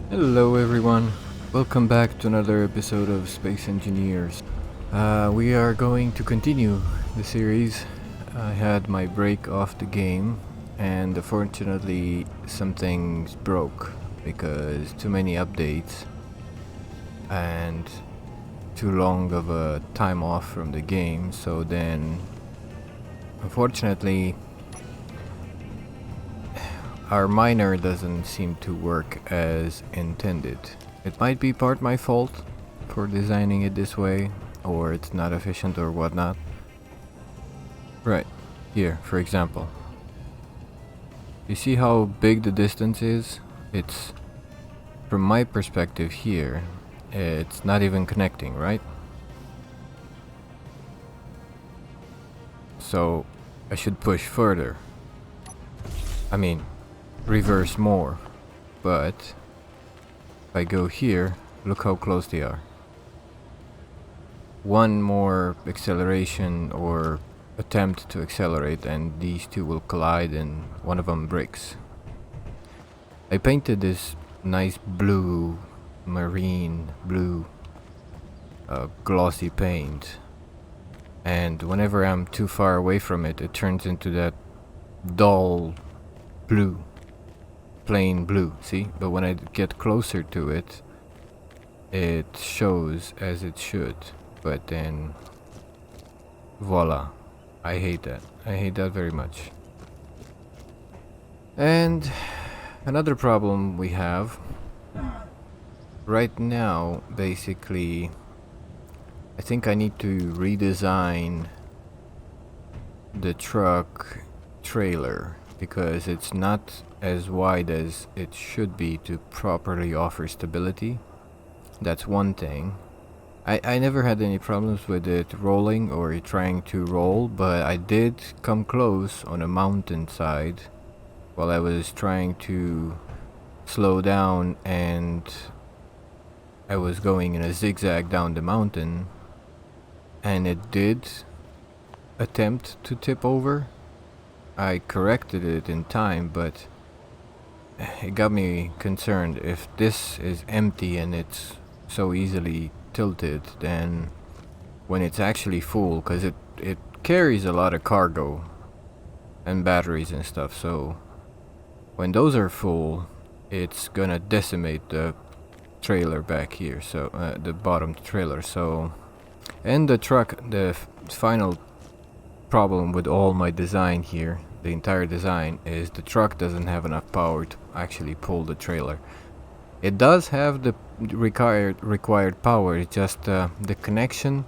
Hello everyone, welcome back to another episode of Space Engineers. We are going to continue the series. I had my break off the game and unfortunately some things broke because too many updates and too long of a time off from the game, so then unfortunately our miner doesn't seem to work as intended. It might be part my fault for designing it this way, or it's not efficient or whatnot. Right, here for example. You see how big the distance is? It's, from my perspective here, it's not even connecting, right? So I should push further. I mean, reverse more, but if I go here, look how close they are. One more acceleration or attempt to accelerate and these two will collide and one of them breaks. I painted this nice blue, marine blue, glossy paint, and whenever I'm too far away from it, it turns into that dull blue, plain blue, see? But when I get closer to it, it shows as it should, but then voila, I hate that. I hate that very much. And another problem we have right now, basically, I think I need to redesign the truck trailer because it's not as wide as it should be to properly offer stability. That's one thing. I never had any problems with it rolling or trying to roll, but I did come close on a mountainside while I was trying to slow down and I was going in a zigzag down the mountain and it did attempt to tip over. I corrected it in time, but it got me concerned. If this is empty and it's so easily tilted, then when it's actually full, because it carries a lot of cargo and batteries and stuff, so when those are full, it's gonna decimate the trailer back here, so the bottom trailer. So, and the truck, the final problem with all my design here, the entire design, is the truck doesn't have enough power to actually pull the trailer. It does have the required power, it's just the connection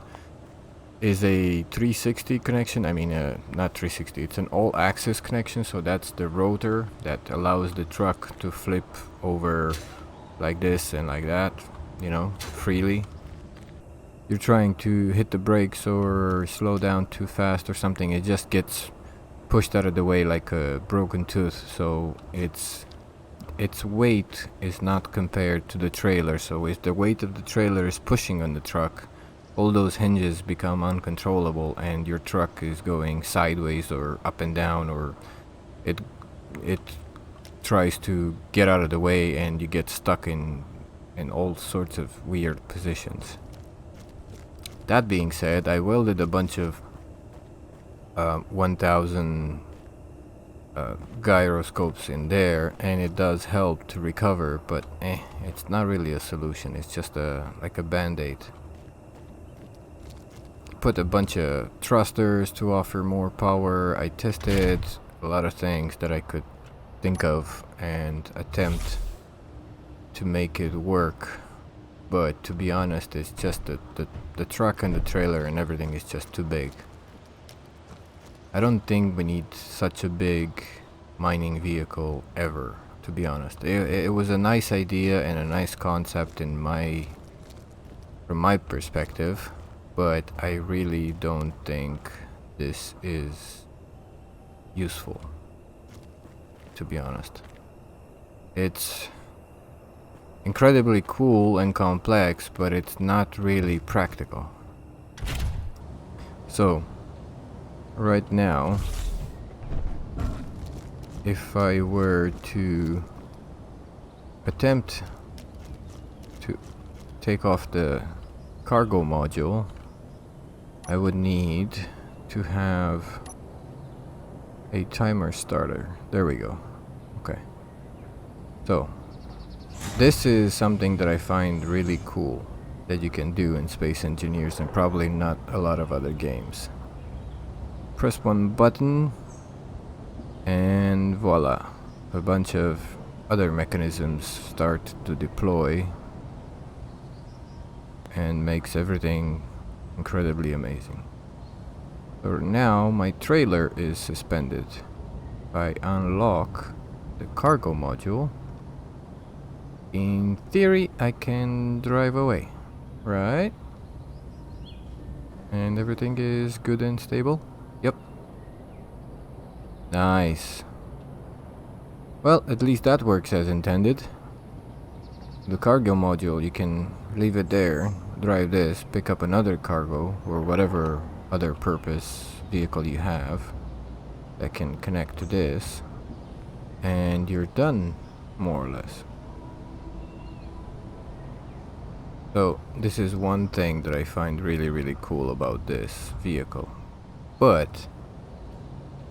is a 360 connection. I mean, not 360, it's an all-axis connection, so that's the rotor that allows the truck to flip over like this and like that, you know, freely. You're trying to hit the brakes or slow down too fast or something, it just gets pushed out of the way like a broken tooth, so its weight is not compared to the trailer. So if the weight of the trailer is pushing on the truck, all those hinges become uncontrollable and your truck is going sideways or up and down, or it tries to get out of the way and you get stuck in all sorts of weird positions. That being said, I welded a bunch of 1000 gyroscopes in there, and it does help to recover, but it's not really a solution. It's just like a band-aid. Put a bunch of thrusters to offer more power. I tested a lot of things that I could think of and attempt to make it work, but to be honest, it's just the truck and the trailer and everything is just too big. I don't think we need such a big mining vehicle ever, to be honest. It was a nice idea and a nice concept from my perspective, but I really don't think this is useful, to be honest. It's incredibly cool and complex, but it's not really practical. So, right now, if I were to attempt to take off the cargo module, I would need to have a timer starter. There we go. Okay. So, this is something that I find really cool that you can do in Space Engineers and probably not a lot of other games. Press one button and voila, a bunch of other mechanisms start to deploy and makes everything incredibly amazing. So now my trailer is suspended. If I unlock the cargo module, in theory I can drive away, right? And everything is good and stable? Yep. Nice. Well, at least that works as intended. The cargo module, you can leave it there, drive this, pick up another cargo, or whatever other purpose vehicle you have that can connect to this, and you're done, more or less. So, this is one thing that I find really cool about this vehicle. But,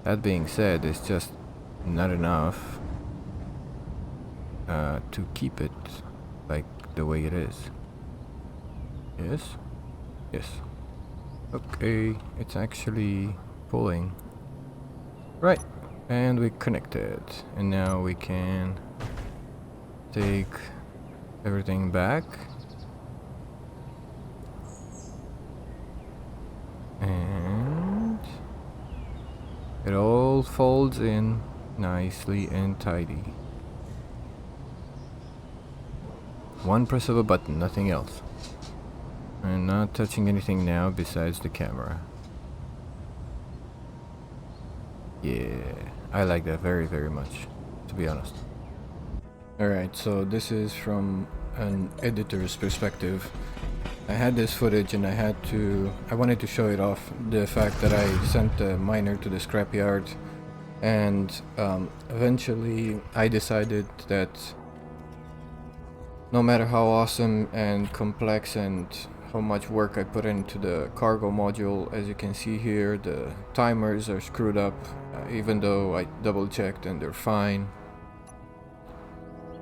that being said, it's just not enough to keep it like the way it is. Yes? Yes. Okay, it's actually pulling. Right, and we connected. And now we can take everything back. And it all folds in nicely and tidy. One press of a button, nothing else. I'm not touching anything now besides the camera. Yeah, I like that very much, to be honest. Alright, so this is from an editor's perspective. I had this footage and I wanted to show it off, the fact that I sent the miner to the scrapyard, and eventually I decided that no matter how awesome and complex and how much work I put into the cargo module, as you can see here, the timers are screwed up, even though I double checked and they're fine.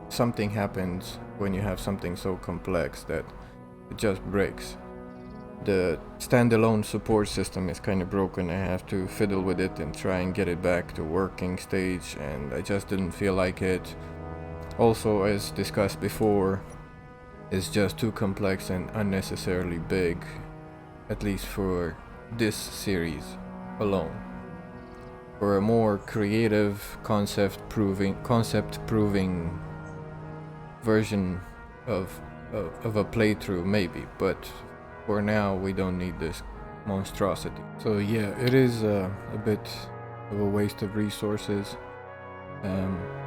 Something happens when you have something so complex that it just breaks. The standalone support system is kind of broken. I have to fiddle with it and try and get it back to working stage, and I just didn't feel like it. Also, as discussed before, it's just too complex and unnecessarily big, at least for this series alone. For a more creative concept proving version of a playthrough, maybe, but for now we don't need this monstrosity. So yeah, it is a bit of a waste of resources.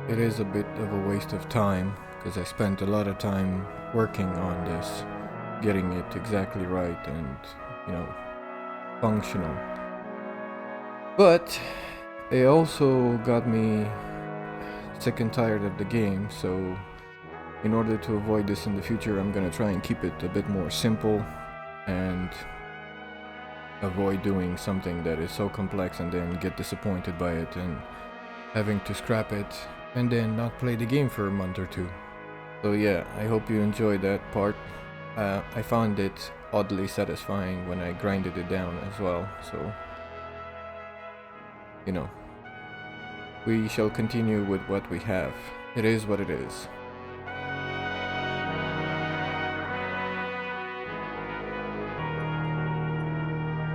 It is a bit of a waste of time, because I spent a lot of time working on this, getting it exactly right and, you know, functional. But it also got me sick and tired of the game, so in order to avoid this in the future, I'm gonna try and keep it a bit more simple and avoid doing something that is so complex and then get disappointed by it and having to scrap it and then not play the game for a month or two. So yeah, I hope you enjoyed that part. I found it oddly satisfying when I grinded it down as well, so you know, we shall continue with what we have. It is what it is.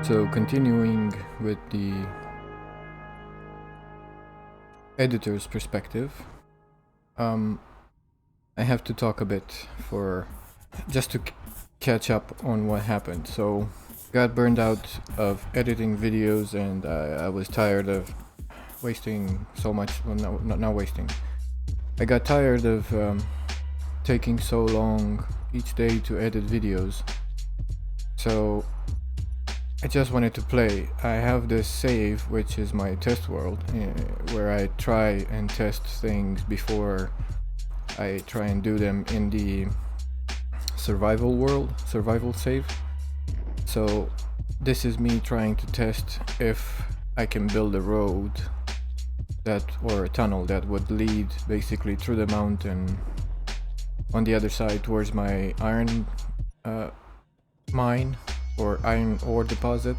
So continuing with the editor's perspective, I have to talk a bit just to catch up on what happened. So got burned out of editing videos, and I was tired of wasting so much. Well, not wasting. I got tired of taking so long each day to edit videos. So I just wanted to play. I have this save, which is my test world, where I try and test things before I try and do them in the survival world, survival save. So this is me trying to test if I can build a road or a tunnel that would lead basically through the mountain on the other side towards my iron mine or iron ore deposit,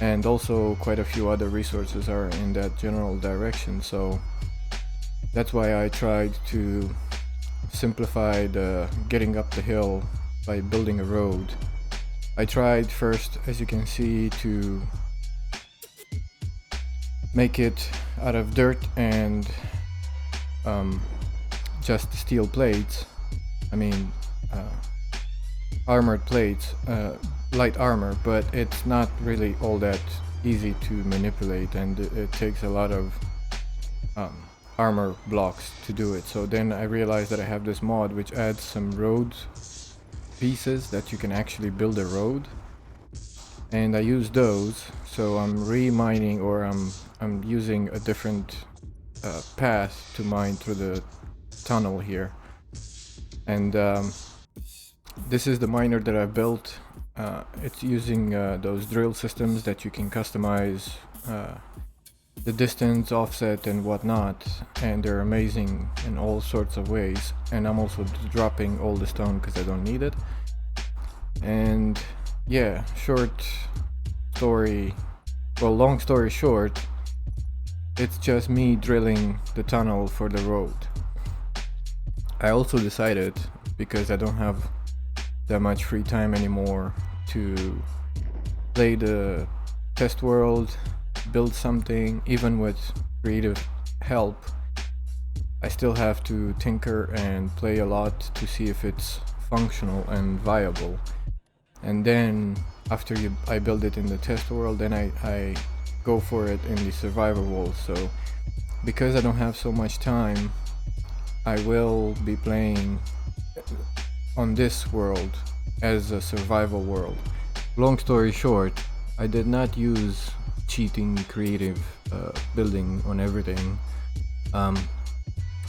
and also quite a few other resources are in that general direction. So that's why I tried to simplify the getting up the hill by building a road. I tried first, as you can see, to make it out of dirt and just steel plates. I mean armored plates, light armor, but it's not really all that easy to manipulate, and it takes a lot of armor blocks to do it. So then I realized that I have this mod which adds some road pieces that you can actually build a road, and I use those. So I'm re-mining, or I'm using a different path to mine through the tunnel here. And this is the miner that I built. It's using those drill systems that you can customize the distance, offset and whatnot, and they're amazing in all sorts of ways. And I'm also dropping all the stone because I don't need it. And yeah, long story short, it's just me drilling the tunnel for the road. I also decided, because I don't have that much free time anymore, to play the test world, build something. Even with creative help, I still have to tinker and play a lot to see if it's functional and viable. And then after I build it in the test world, then I go for it in the survival world. So because I don't have so much time, I will be playing on this world as a survival world. Long story short, I did not use cheating creative building on everything.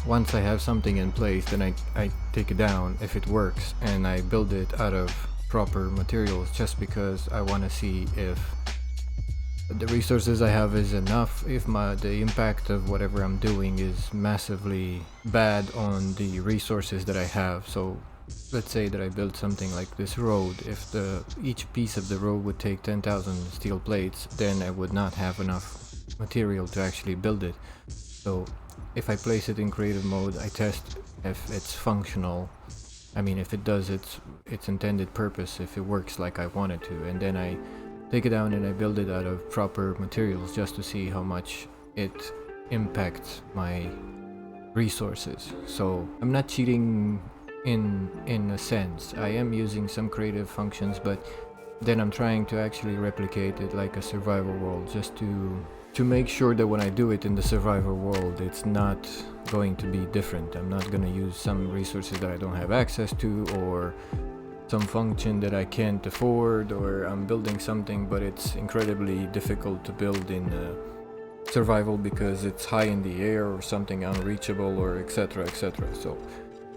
Once I have something in place, then I take it down if it works, and I build it out of proper materials, just because I want to see if the resources I have is enough, if the impact of whatever I'm doing is massively bad on the resources that I have. So let's say that I built something like this road. If each piece of the road would take 10,000 steel plates, then I would not have enough material to actually build it. So if I place it in creative mode, I test if it's functional. I mean, if it does its intended purpose, if it works like I want it to, and then I take it down and I build it out of proper materials, just to see how much it impacts my resources. So I'm not cheating in a sense. I am using some creative functions, but then I'm trying to actually replicate it like a survival world, just to make sure that when I do it in the survival world, it's not going to be different. I'm not going to use some resources that I don't have access to, or some function that I can't afford, or I'm building something but it's incredibly difficult to build in survival because it's high in the air or something unreachable, or etc, etc. So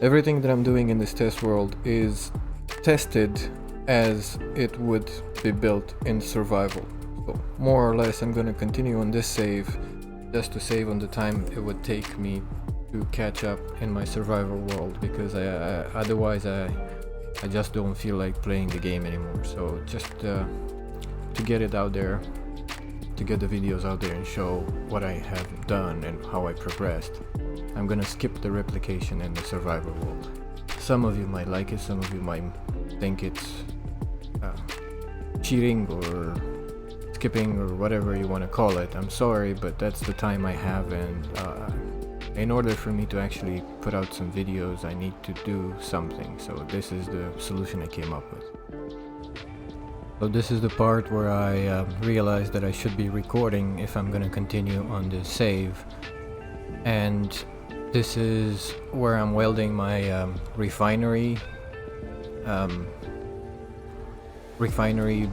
everything that I'm doing in this test world is tested as it would be built in survival. So more or less I'm going to continue on this save, just to save on the time it would take me to catch up in my survival world, because otherwise I just don't feel like playing the game anymore. So just to get it out there, to get the videos out there and show what I have done and how I progressed, I'm gonna skip the replication in the survival world. Some of you might like it, some of you might think it's cheating or skipping or whatever you want to call it. I'm sorry, but that's the time I have, and in order for me to actually put out some videos, I need to do something. So this is the solution I came up with. So this is the part where I realized that I should be recording if I'm gonna continue on this save. And this is where I'm welding my refinery refinery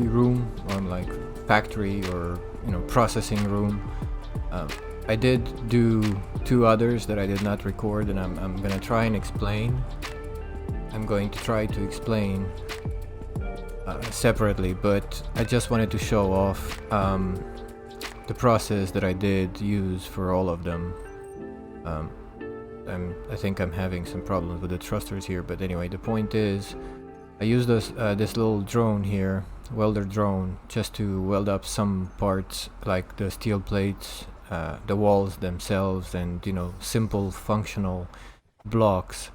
room, or like factory, or processing room. I did do 2 others that I did not record, and I'm gonna try and explain. I'm going to try to explain separately, but I just wanted to show off the process that I did use for all of them. I think I'm having some problems with the thrusters here, but anyway, the point is, I used this little drone here, welder drone, just to weld up some parts like the steel plates, the walls themselves, and simple functional blocks.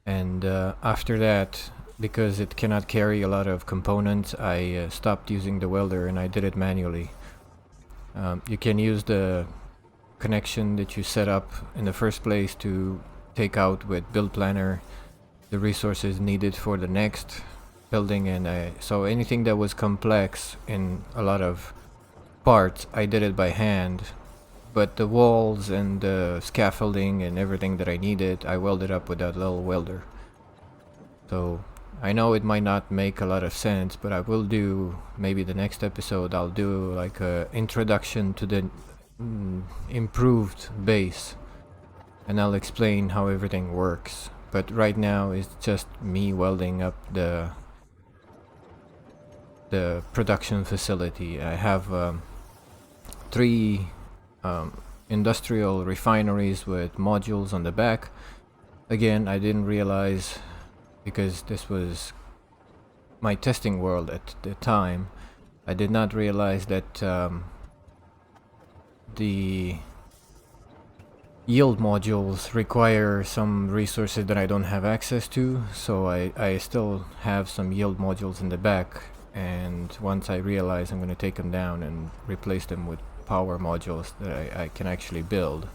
And after that, because it cannot carry a lot of components, I stopped using the welder and I did it manually. You can use the connection that you set up in the first place to take out with Build Planner the resources needed for the next building, and so anything that was complex in a lot of parts, I did it by hand. But the walls and the scaffolding and everything that I needed, I welded up with that little welder. So I know it might not make a lot of sense, but I will do, maybe the next episode, I'll do like a introduction to the improved base, and I'll explain how everything works. But right now it's just me welding up the production facility. I have 3 industrial refineries with modules on the back. Again, I didn't realize, because this was my testing world at the time, I did not realize that the yield modules require some resources that I don't have access to, so I still have some yield modules in the back, and once I realize, I'm going to take them down and replace them with power modules that I can actually build.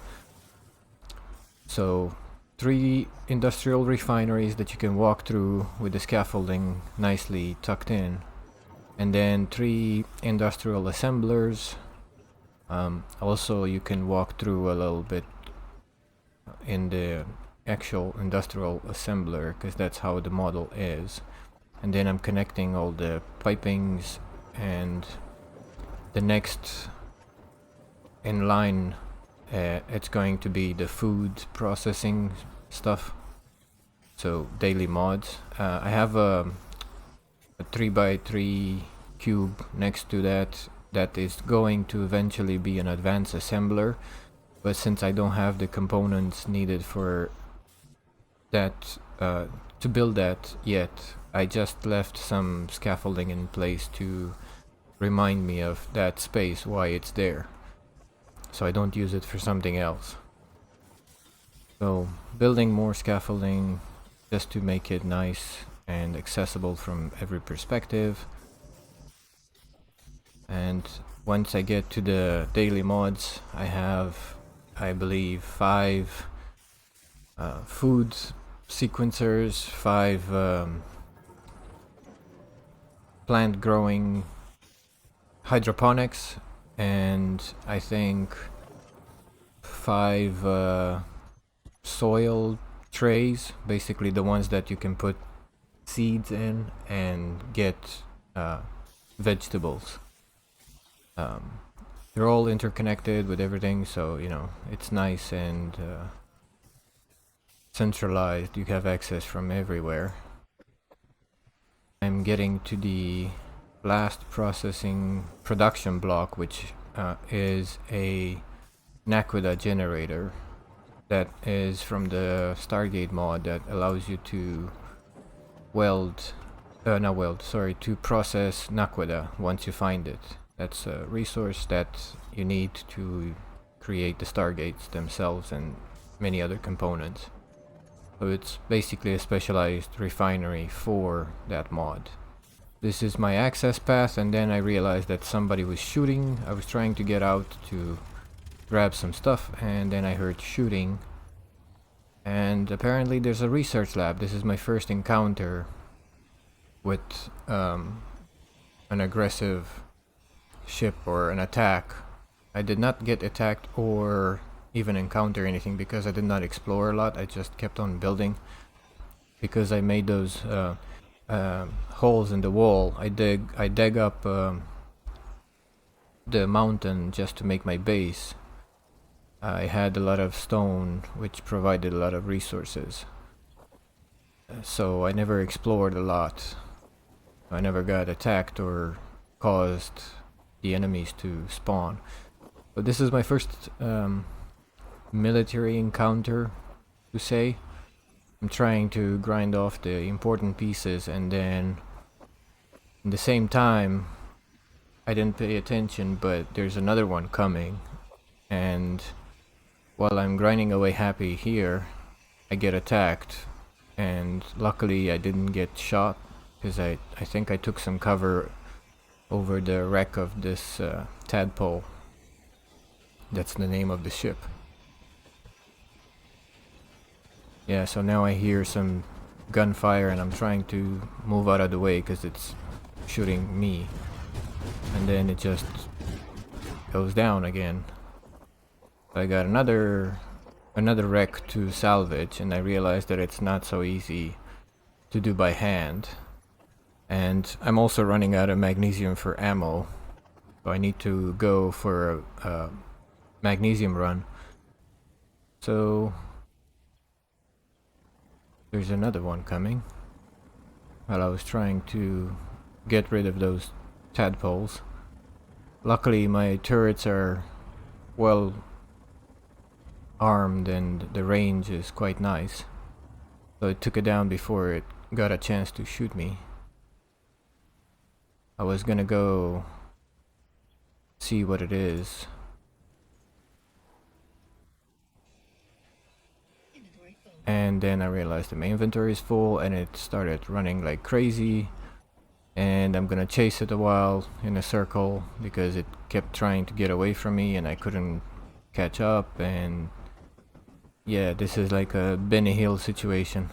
So 3 industrial refineries that you can walk through with the scaffolding nicely tucked in, and then 3 industrial assemblers. Also, you can walk through a little bit in the actual industrial assembler, because that's how the model is. And then I'm connecting all the pipings, and the next in line, it's going to be the food processing stuff, so daily mods. I have a 3x3 cube next to that is going to eventually be an advanced assembler, but since I don't have the components needed for that to build that yet, I just left some scaffolding in place to remind me of that space, why it's there, so I don't use it for something else. So building more scaffolding just to make it nice and accessible from every perspective. And once I get to the daily mods, I have, I believe, 5 food sequencers, 5 plant growing hydroponics, and I think 5 soil trays, basically the ones that you can put seeds in and get vegetables. They're all interconnected with everything, so it's nice and centralized. You have access from everywhere. I'm getting to the last processing production block, which is a Naquita generator that is from the Stargate mod that allows you to to process Naquita once you find it. That's a resource that you need to create the Stargates themselves and many other components. So it's basically a specialized refinery for that mod. This is my access path, and then I realized that somebody was shooting. I was trying to get out to grab some stuff, and then I heard shooting. And apparently there's a research lab. This is my first encounter with an aggressive ship or an attack. I did not get attacked or even encounter anything because I did not explore a lot. I just kept on building because I made those holes in the wall. I dug up the mountain just to make my base. I had a lot of stone, which provided a lot of resources. So I never explored a lot. I never got attacked or caused the enemies to spawn. But this is my first military encounter, to say. I'm trying to grind off the important pieces, and then at the same time I didn't pay attention, but there's another one coming, and while I'm grinding away happy here, I get attacked, and luckily I didn't get shot because I think I took some cover over the wreck of this tadpole. That's the name of the ship. Yeah, so now I hear some gunfire and I'm trying to move out of the way because it's shooting me. And then it just goes down again. I got another wreck to salvage, and I realized that it's not so easy to do by hand. And I'm also running out of magnesium for ammo. So I need to go for a magnesium run. So there's another one coming. While I was trying to get rid of those tadpoles. Luckily my turrets are well armed and the range is quite nice. So I took it down before it got a chance to shoot me. I was gonna go see what it is. And then I realized that my inventory is full and it started running like crazy. And I'm gonna chase it a while in a circle because it kept trying to get away from me and I couldn't catch up. And yeah, this is like a Benny Hill situation.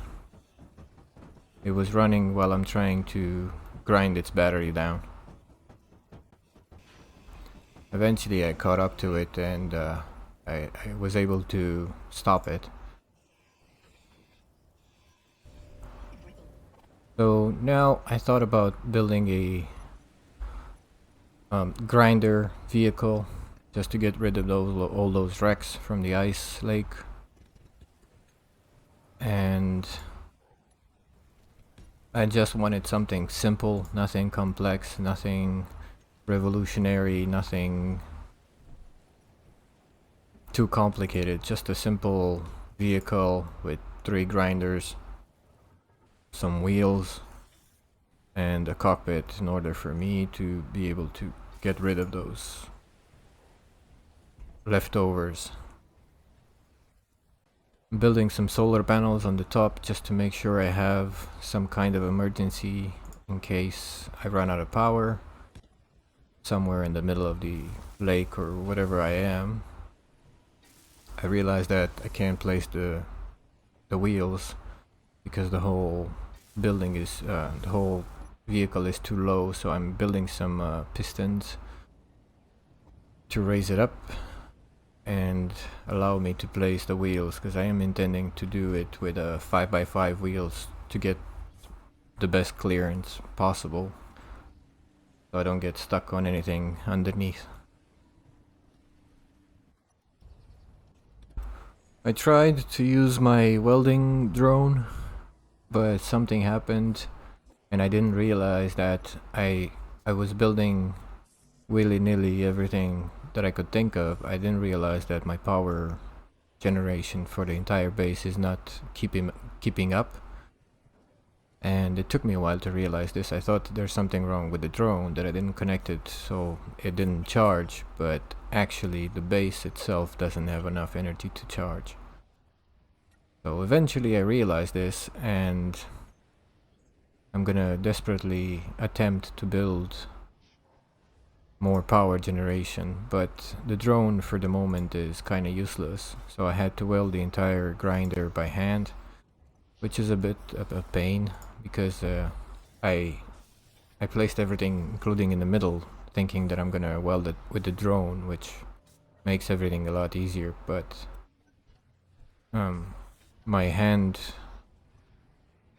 It was running while I'm trying to grind its battery down. Eventually I caught up to it and I was able to stop it. So now I thought about building a grinder vehicle just to get rid of all those wrecks from the ice lake. And I just wanted something simple, nothing complex, nothing revolutionary, nothing too complicated, just a simple vehicle with 3 grinders, some wheels, and a cockpit in order for me to be able to get rid of those leftovers. I'm building some solar panels on the top just to make sure I have some kind of emergency in case I run out of power somewhere in the middle of the lake or whatever I am. I realized that I can't place the wheels because the whole building is the whole vehicle is too low, so I'm building some pistons to raise it up and allow me to place the wheels, because I am intending to do it with 5x5 wheels to get the best clearance possible so I don't get stuck on anything underneath. I tried to use my welding drone, but something happened and I didn't realize that I was building willy-nilly everything that I could think of. I didn't realize that my power generation for the entire base is not keeping up. And it took me a while to realize this. I thought there's something wrong with the drone, that I didn't connect it so it didn't charge, but actually the base itself doesn't have enough energy to charge. So eventually I realized this, and I'm gonna desperately attempt to build more power generation, but the drone for the moment is kinda useless, so I had to weld the entire grinder by hand, which is a bit of a pain because I placed everything including in the middle thinking that I'm gonna weld it with the drone, which makes everything a lot easier, but my hand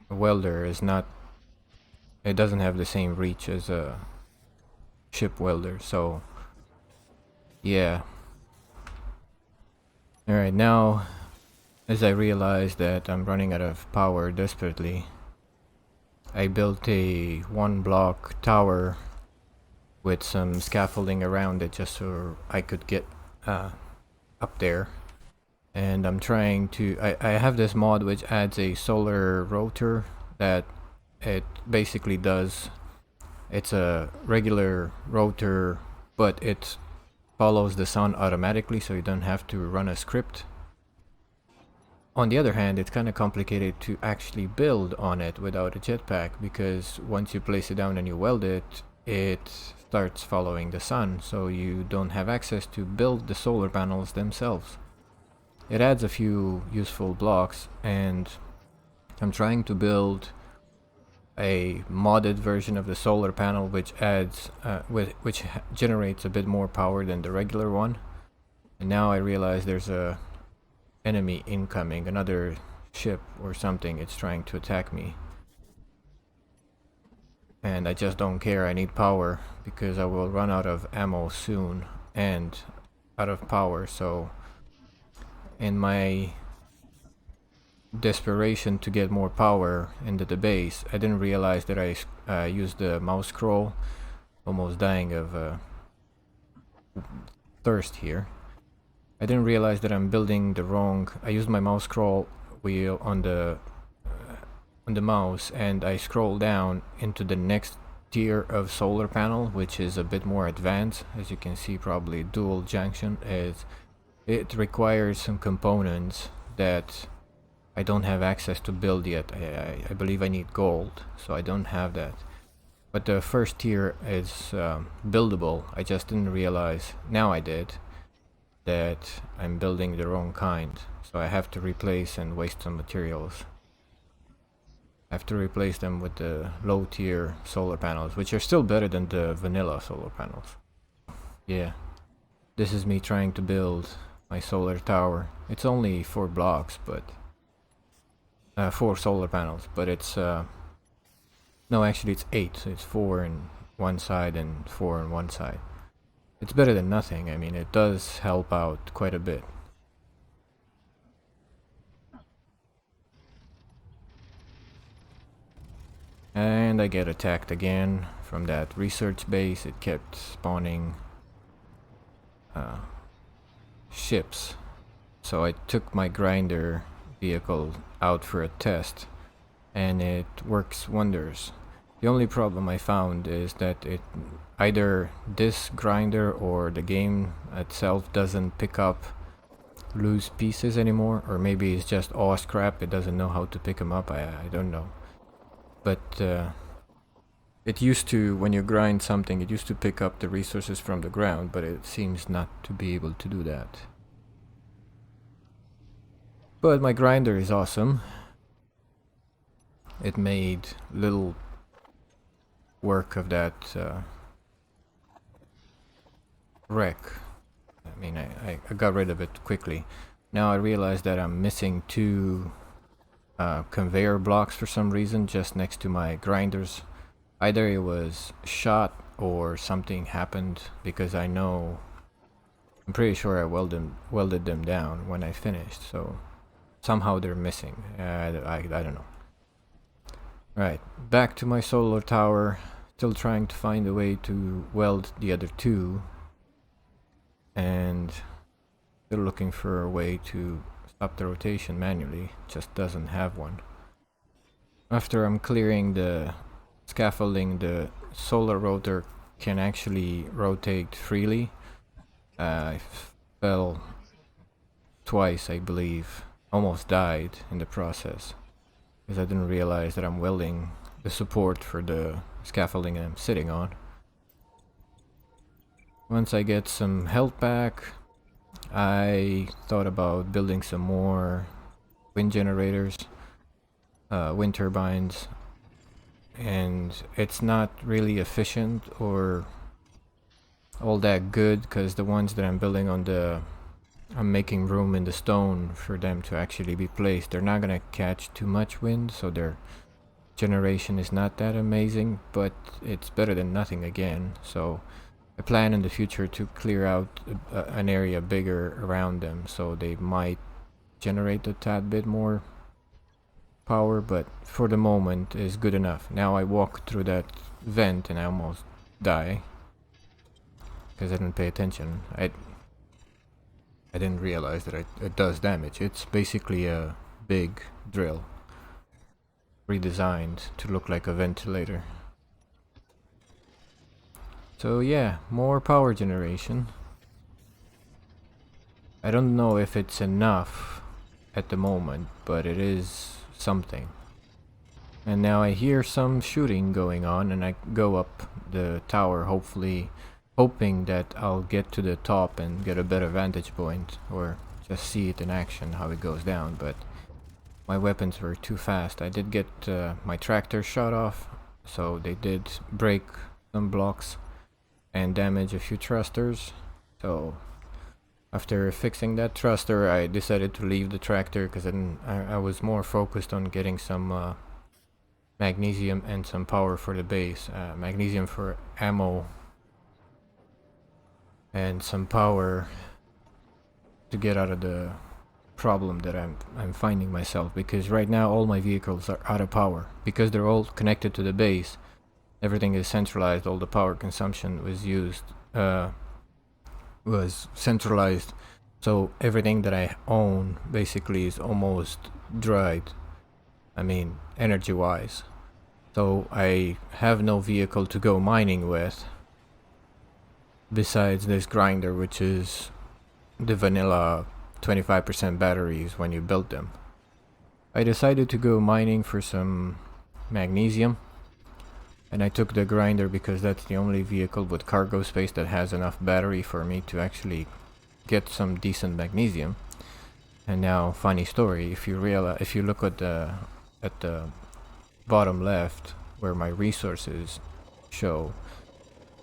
welder is not It doesn't have the same reach as a ship welder, so yeah. Alright, now as I realize that I'm running out of power desperately, I built a 1-block tower with some scaffolding around it just so I could get up there. And I'm trying to... I have this mod which adds a solar rotor that it basically does... It's a regular rotor, but it follows the sun automatically, so you don't have to run a script. On the other hand, it's kind of complicated to actually build on it without a jetpack, because once you place it down and you weld it, it starts following the sun, so you don't have access to build the solar panels themselves. It adds a few useful blocks, and I'm trying to build a modded version of the solar panel which adds which generates a bit more power than the regular one. And now I realize there's a enemy incoming, another ship or something. It's trying to attack me, and I just don't care. I need power because I will run out of ammo soon and out of power. So in my desperation to get more power into the base, I didn't realize that I used the mouse scroll, almost dying of thirst here. I didn't realize that I'm building the wrong... I used my mouse scroll wheel on the mouse, and I scroll down into the next tier of solar panel, which is a bit more advanced. As you can see, probably dual junction. It requires some components that I don't have access to build yet. I believe I need gold, so I don't have that. But the first tier is buildable. I just didn't realize, now I did, that I'm building the wrong kind. So I have to replace and waste some materials. I have to replace them with the low tier solar panels, which are still better than the vanilla solar panels. Yeah, this is me trying to build my solar tower. It's only 4 blocks, but 4 solar panels, but it's no, actually it's 8, so it's 4 on one side and 4 on one side. It's better than nothing. I mean, it does help out quite a bit. And I get attacked again from that research base. It kept spawning ships. So I took my grinder vehicle out for a test, and it works wonders. The only problem I found is that either this grinder or the game itself doesn't pick up loose pieces anymore, or maybe it's just all scrap. It doesn't know how to pick them up. I don't know. But it used to, when you grind something, it used to pick up the resources from the ground, but it seems not to be able to do that. But my grinder is awesome. It made little work of that wreck. I mean, I got rid of it quickly. Now I realize that I'm missing 2 conveyor blocks for some reason just next to my grinders. Either it was shot or something happened, because I'm pretty sure I welded them down when I finished, so somehow they're missing. I don't know. Right, back to my solar tower. Still trying to find a way to weld the other 2, and still looking for a way to stop the rotation manually. Just doesn't have one. After I'm clearing the scaffolding, the solar rotor can actually rotate freely. I fell twice, I believe. Almost died in the process, because I didn't realize that I'm welding the support for the scaffolding I'm sitting on. Once I get some health back, I thought about building some more wind generators, wind turbines, and it's not really efficient or all that good, because the ones that I'm building on I'm making room in the stone for them to actually be placed. They're not gonna catch too much wind, so they're generation is not that amazing, but it's better than nothing again. So I plan in the future to clear out an area bigger around them, so they might generate a tad bit more power, but for the moment is good enough. Now I walk through that vent and I almost die because I didn't pay attention. I didn't realize that it does damage. It's basically a big drill redesigned to look like a ventilator. So yeah, more power generation. I don't know if it's enough at the moment, but it is something. And now I hear some shooting going on, and I go up the tower, hoping that I'll get to the top and get a better vantage point, or just see it in action, how it goes down. But my weapons were too fast. I did get my tractor shot off, so they did break some blocks and damage a few thrusters. So after fixing that thruster, I decided to leave the tractor because I was more focused on getting some magnesium and some power for the base. Magnesium for ammo and some power to get out of the problem that I'm finding myself, because right now all my vehicles are out of power because they're all connected to the base. Everything is centralized. All the power consumption was centralized, so everything that I own basically is almost dried, I mean energy wise. So I have no vehicle to go mining with besides this grinder, which is the vanilla 25% batteries when you build them. I decided to go mining for some magnesium, and I took the grinder because that's the only vehicle with cargo space that has enough battery for me to actually get some decent magnesium. And now, funny story, if you look at the bottom left where my resources show,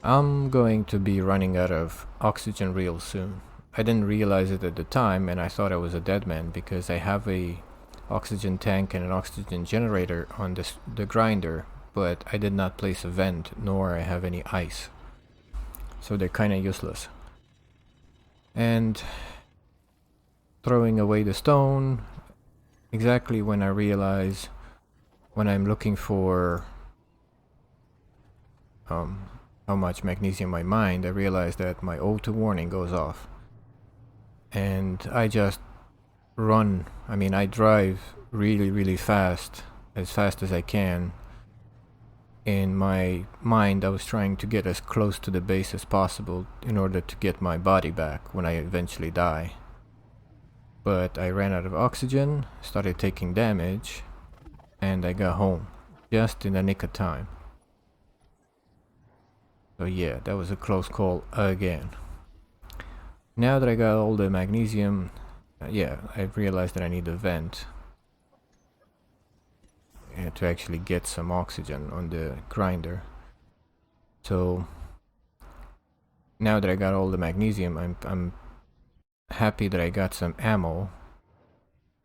I'm going to be running out of oxygen real soon. I didn't realize it at the time, and I thought I was a dead man because I have a oxygen tank and an oxygen generator on the grinder, but I did not place a vent, nor I have any ice, so they're kinda useless. And throwing away the stone, exactly when I realize, when I'm looking for how much magnesium I mined, I realize that my O2 warning goes off. And I just run, I drive really fast as I can. In my mind, I was trying to get as close to the base as possible in order to get my body back when I eventually die. But I ran out of oxygen, started taking damage, and I got home just in the nick of time. So yeah, that was a close call again. Now that I got all the magnesium, I realized that I need a vent to actually get some oxygen on the grinder. So now that I got all the magnesium, I'm happy that I got some ammo,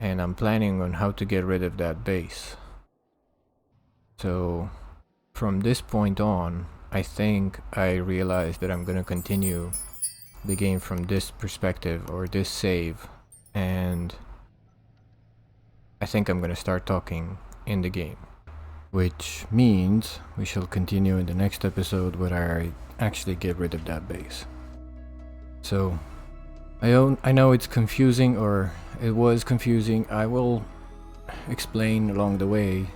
and I'm planning on how to get rid of that base. So from this point on, I think I realized that I'm gonna continue the game from this perspective, or this save, and I think I'm gonna start talking in the game, which means we shall continue in the next episode where I actually get rid of that base. So I know it's confusing, or it was confusing. I will explain along the way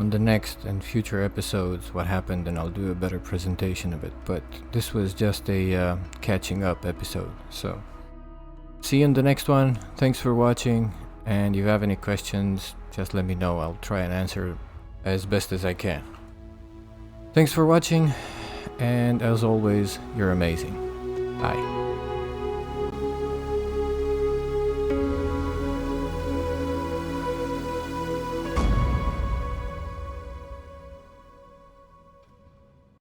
on the next and future episodes what happened, and I'll do a better presentation of it. But this was just a catching up episode. So see you in the next one. Thanks for watching, and if you have any questions, just let me know. I'll try and answer as best as I can. Thanks for watching, and as always, you're amazing. Bye.